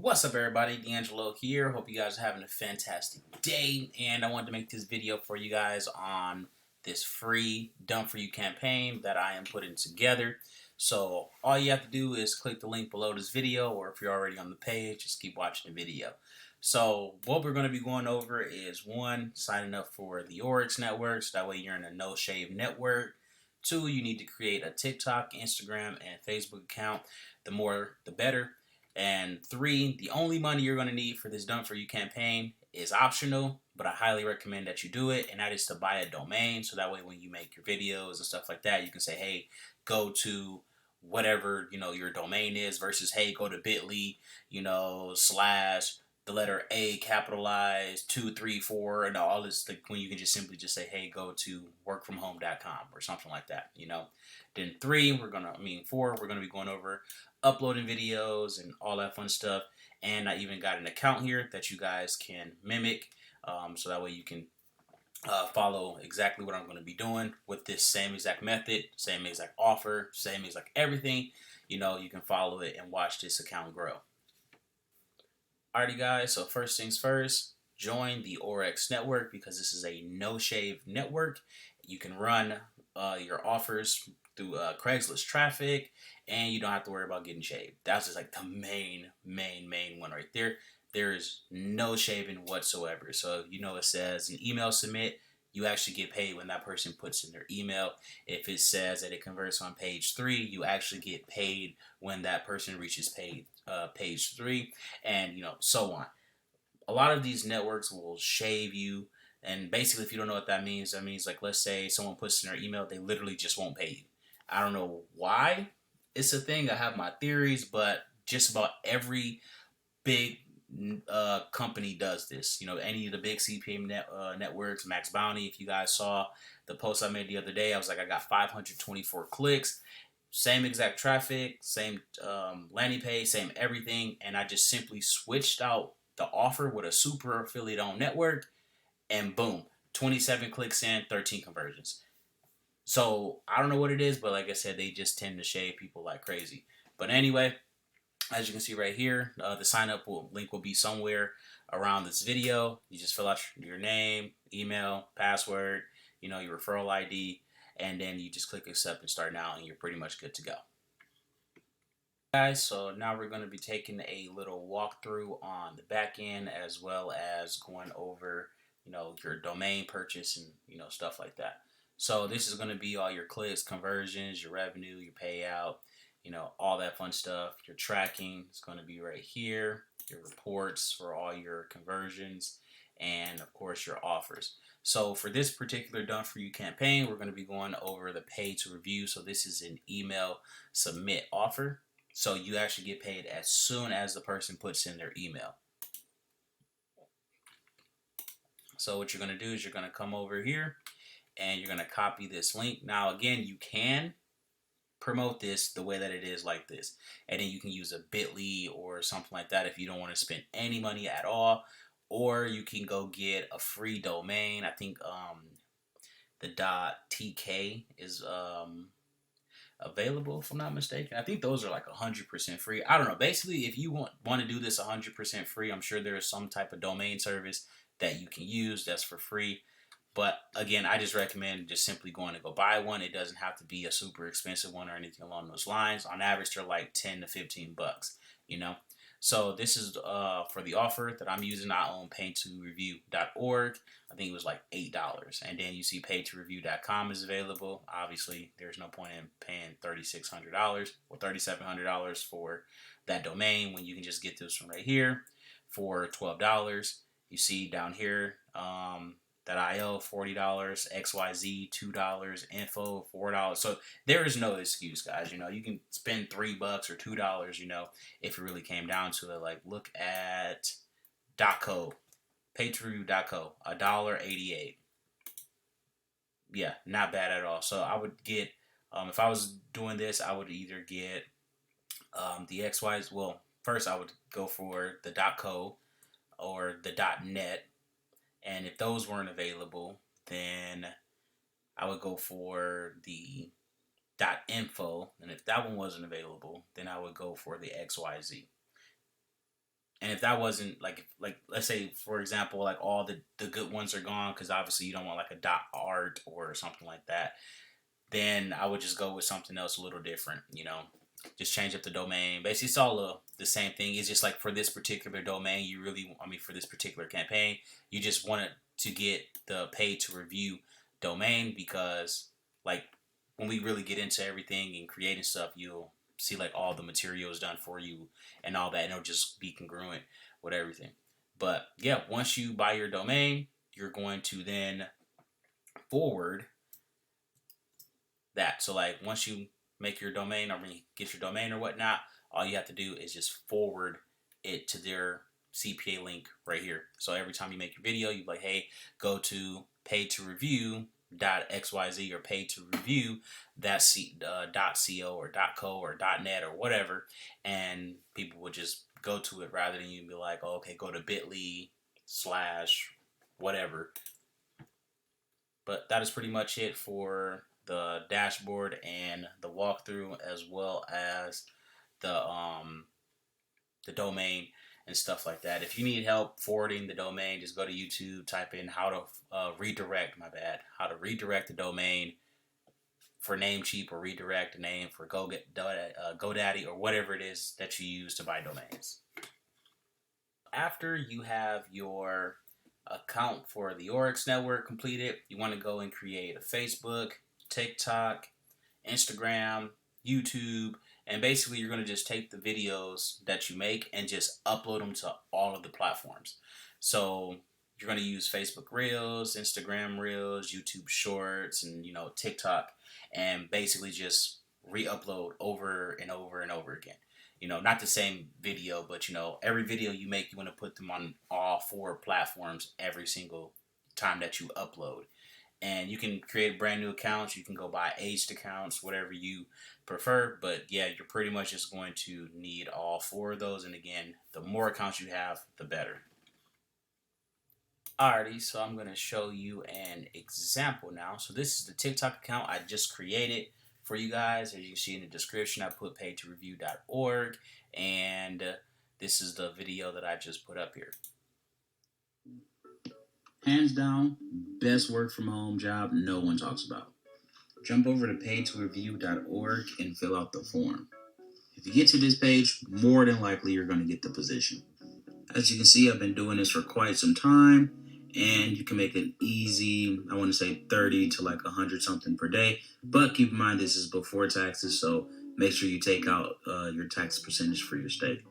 What's up, everybody? Deangelo here. Hope you guys are having a fantastic day. And I wanted to make this video for you guys on this free Done For You campaign that I am putting together. So all you have to do is click the link below this video, or if you're already on the page, just keep watching the video. So what we're going to be going over is, one, signing up for the Oryx network, so that way you're in a no shave network. Two, you need to create a TikTok, Instagram, and Facebook account. The more, the better. And three, the only money you're going to need for this Done For You campaign is optional, but I highly recommend that you do it, and that is to buy a domain, so that way when you make your videos and stuff like that, you can say, hey, go to whatever, your domain is, versus, hey, go to bit.ly, slash the letter A capitalized 234 and all this, like, when you can just simply just say, hey, go to workfromhome.com or something like that. Then four, we're gonna be going over uploading videos and all that fun stuff. And I even got an account here that you guys can mimic, so that way you can follow exactly what I'm going to be doing with this same exact method, same exact offer, same exact everything. You can follow it and watch this account grow. Alrighty, guys, so first things first, join the Oryx network, because this is a no-shave network. You can run your offers through Craigslist traffic, and you don't have to worry about getting shaved. That's just like the main one right there. There is no shaving whatsoever. So it says an email submit, you actually get paid when that person puts in their email. If it says that it converts on page 3, you actually get paid when that person reaches page 3, and so on. A lot of these networks will shave you, and basically, if you don't know what that means like, let's say someone puts in their email, they literally just won't pay you. I don't know why it's a thing. I have my theories, but just about every big company does this. Any of the big CPM networks, Max Bounty. If you guys saw the post I made the other day, I was like, I got 524 clicks, same exact traffic, same landing page, same everything, and I just simply switched out the offer with a super affiliate on network, and boom, 27 clicks in, 13 conversions. So I don't know what it is, but like I said, they just tend to shave people like crazy. But anyway, as you can see right here, the sign up link will be somewhere around this video. You just fill out your name, email, password, your referral ID, and then you just click accept and start now, and you're pretty much good to go. Guys, so now we're going to be taking a little walkthrough on the back end, as well as going over your domain purchase and stuff like that. So this is going to be all your clicks, conversions, your revenue, your payout, all that fun stuff. Your tracking is going to be right here, your reports for all your conversions, and of course your offers. So for this particular Done For You campaign, we're going to be going over the pay to review. So this is an email submit offer. So you actually get paid as soon as the person puts in their email. So what you're going to do is you're going to come over here and you're going to copy this link. Now, again, you can promote this the way that it is, like this, and then you can use a bit.ly or something like that if you don't want to spend any money at all, or you can go get a free domain. I think the .tk is available, if I'm not mistaken. I think those are like 100% free. I don't know. Basically, if you want to do this 100% free, I'm sure there is some type of domain service that you can use that's for free. But again, I just recommend just simply going to go buy one. It doesn't have to be a super expensive one or anything along those lines. On average, they're like 10 to 15 bucks, So this is for the offer that I'm using. I own paytoreview.org. I think it was like $8. And then you see paytoreview.com is available. Obviously, there's no point in paying $3,600 or $3,700 for that domain when you can just get this one right here for $12. You see down here, .io $40, XYZ $2, info $4. So there is no excuse, guys. You can spend $3 or $2, if it really came down to it. Like, look at .co, paytoreview.co, $1.88. Yeah, not bad at all. So I would get, if I was doing this, I would either get the XYZ. Well, first I would go for the .co or the .net. And if those weren't available, then I would go for the .info. And if that one wasn't available, then I would go for the XYZ. And if that wasn't like let's say for example, like all the good ones are gone because obviously you don't want like a .art or something like that, then I would just go with something else a little different. Just change up the domain. Basically, it's all the same thing. It's just like for this particular domain, for this particular campaign, you just wanted to get the paid to review domain because, like, when we really get into everything and creating stuff, you'll see like all the materials done for you and all that, and it'll just be congruent with everything. But yeah, once you buy your domain, you're going to then forward that. So like once you make your domain or when you get your domain or whatnot, all you have to do is just forward it to their CPA link right here. So every time you make your video, you like, hey, go to pay to review .xyz or pay to review .co or .co or .net or whatever, and people would just go to it rather than you be like, oh, okay, go to bit.ly / whatever. But that is pretty much it for the dashboard and the walkthrough, as well as the domain and stuff like that. If you need help forwarding the domain, just go to YouTube, type in how to redirect the domain for Namecheap, or redirect the name for GoDaddy or whatever it is that you use to buy domains. After you have your account for the Oryx network completed, you want to go and create a Facebook, TikTok, Instagram, YouTube, and basically you're going to just take the videos that you make and just upload them to all of the platforms. So you're going to use Facebook Reels, Instagram Reels, YouTube Shorts, and TikTok, and basically just re-upload over and over and over again. Not the same video, but every video you make, you want to put them on all 4 platforms every single time that you upload. And you can create brand new accounts. You can go buy aged accounts, whatever you prefer. But yeah, you're pretty much just going to need all 4 of those. And again, the more accounts you have, the better. Alrighty, so I'm going to show you an example now. So this is the TikTok account I just created for you guys. As you can see in the description, I put paidtoreview.org, and this is the video that I just put up here. Hands down, best work from home job no one talks about. Jump over to paidtoreview.org and fill out the form. If you get to this page, more than likely you're going to get the position. As you can see, I've been doing this for quite some time, and you can make it easy. I want to say 30 to like 100 something per day, but keep in mind this is before taxes, so make sure you take out your tax percentage for your state.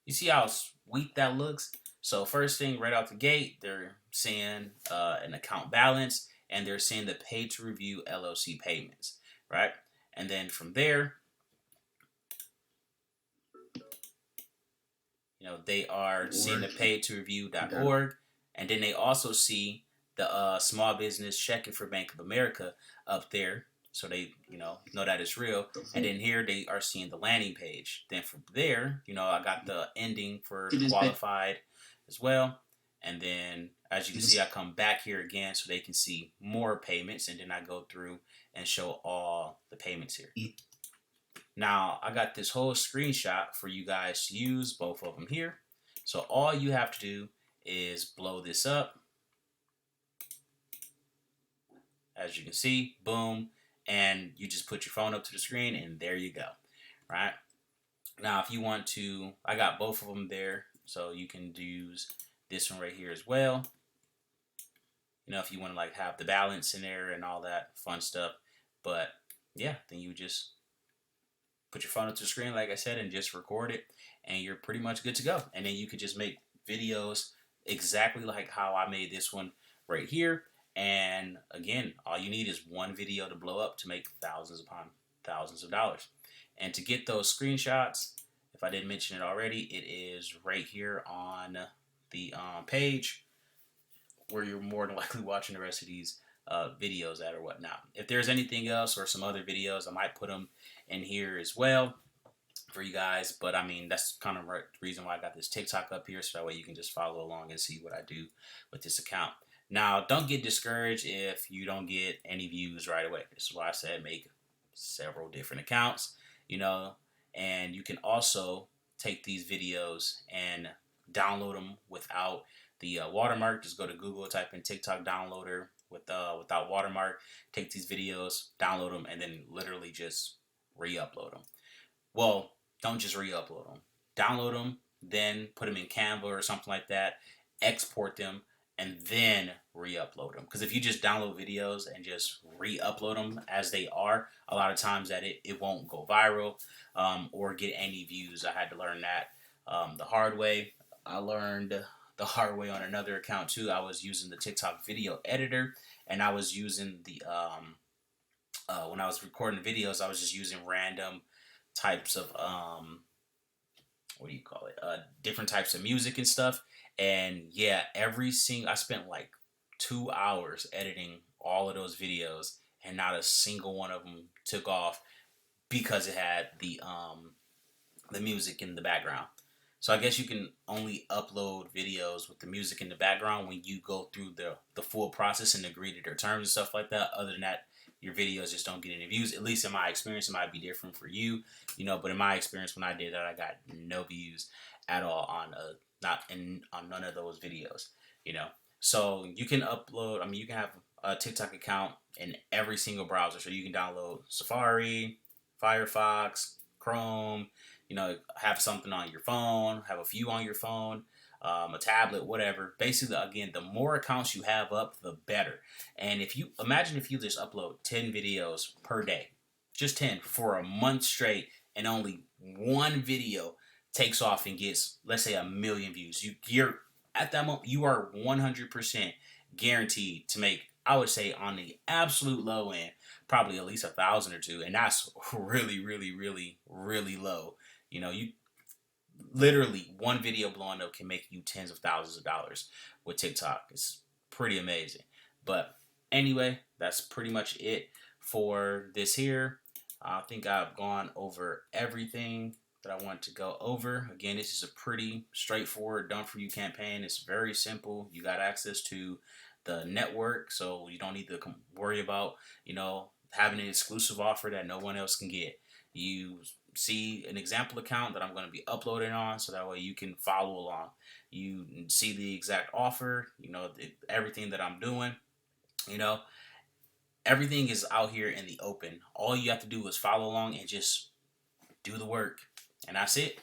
You see how sweet that looks? So first thing right out the gate, they're seeing an account balance, and they're seeing the paid to review LLC payments, right? And then from there, they are seeing the paid to review.org, and then they also see the small business checking for Bank of America up there, so they know that it's real. And then here they are seeing the landing page. Then from there, I got the ending for qualified as well. And then as you can see, I come back here again so they can see more payments, and then I go through and show all the payments here. Now, I got this whole screenshot for you guys to use, both of them here. So all you have to do is blow this up. As you can see, boom, and you just put your phone up to the screen, and there you go, right? Now, if you want to, I got both of them there, so you can use this one right here as well. If you want to like have the balance in there and all that fun stuff. But yeah, then you just put your phone up to the screen, like I said, and just record it, and you're pretty much good to go. And then you could just make videos exactly like how I made this one right here. And again, all you need is one video to blow up to make thousands upon thousands of dollars. And to get those screenshots, if I didn't mention it already, it is right here on the page where you're more than likely watching the rest of these videos at or whatnot. If there's anything else or some other videos, I might put them in here as well for you guys. But I mean, that's kind of the reason why I got this TikTok up here, so that way you can just follow along and see what I do with this account. Now, don't get discouraged if you don't get any views right away. This is why I said make several different accounts, and you can also take these videos and download them without the watermark. Just go to Google, type in TikTok downloader without watermark, take these videos, download them, and then literally just re-upload them. Well, don't just re-upload them. Download them, then put them in Canva or something like that, export them, and then re-upload them. Because if you just download videos and just re-upload them as they are, a lot of times that it won't go viral or get any views. I had to learn that the hard way. I learned the hard way on another account too. I was using the TikTok video editor, and I was using the when I was recording videos, I was just using random types of what do you call it? Different types of music and stuff. And yeah, I spent like 2 hours editing all of those videos, and not a single one of them took off because it had the music in the background. So I guess you can only upload videos with the music in the background when you go through the full process and agree to their terms and stuff like that. Other than that, your videos just don't get any views. At least in my experience, it might be different for you, but in my experience, when I did that, I got no views at all on on none of those videos. So you can upload. I mean, you can have a TikTok account in every single browser. So you can download Safari, Firefox, Chrome. Have something on your phone, have a few on your phone, a tablet, whatever. Basically, again, the more accounts you have up, the better. And if you just upload 10 videos per day, just 10 for a month straight, and only one video takes off and gets, let's say, 1,000,000 views, you're at that moment, you are 100% guaranteed to make, I would say, on the absolute low end, probably at least 1,000 or two, and that's really, really, really, really low. You literally, one video blowing up can make you tens of thousands of dollars with TikTok. It's pretty amazing. But anyway, that's pretty much it for this here. I think I've gone over everything that I want to go over. Again, this is a pretty straightforward done for you campaign. It's very simple. You got access to the network, so you don't need to worry about having an exclusive offer that no one else can get. You see an example account that I'm going to be uploading on, so that way you can follow along. You see the exact offer, everything that I'm doing. Everything is out here in the open. All you have to do is follow along and just do the work, and that's it.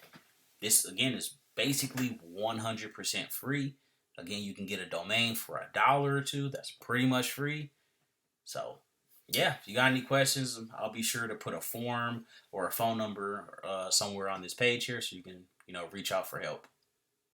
This again is basically 100% free. Again, you can get a domain for $1 or $2. That's pretty much free. So yeah, if you got any questions, I'll be sure to put a form or a phone number somewhere on this page here, so you can reach out for help.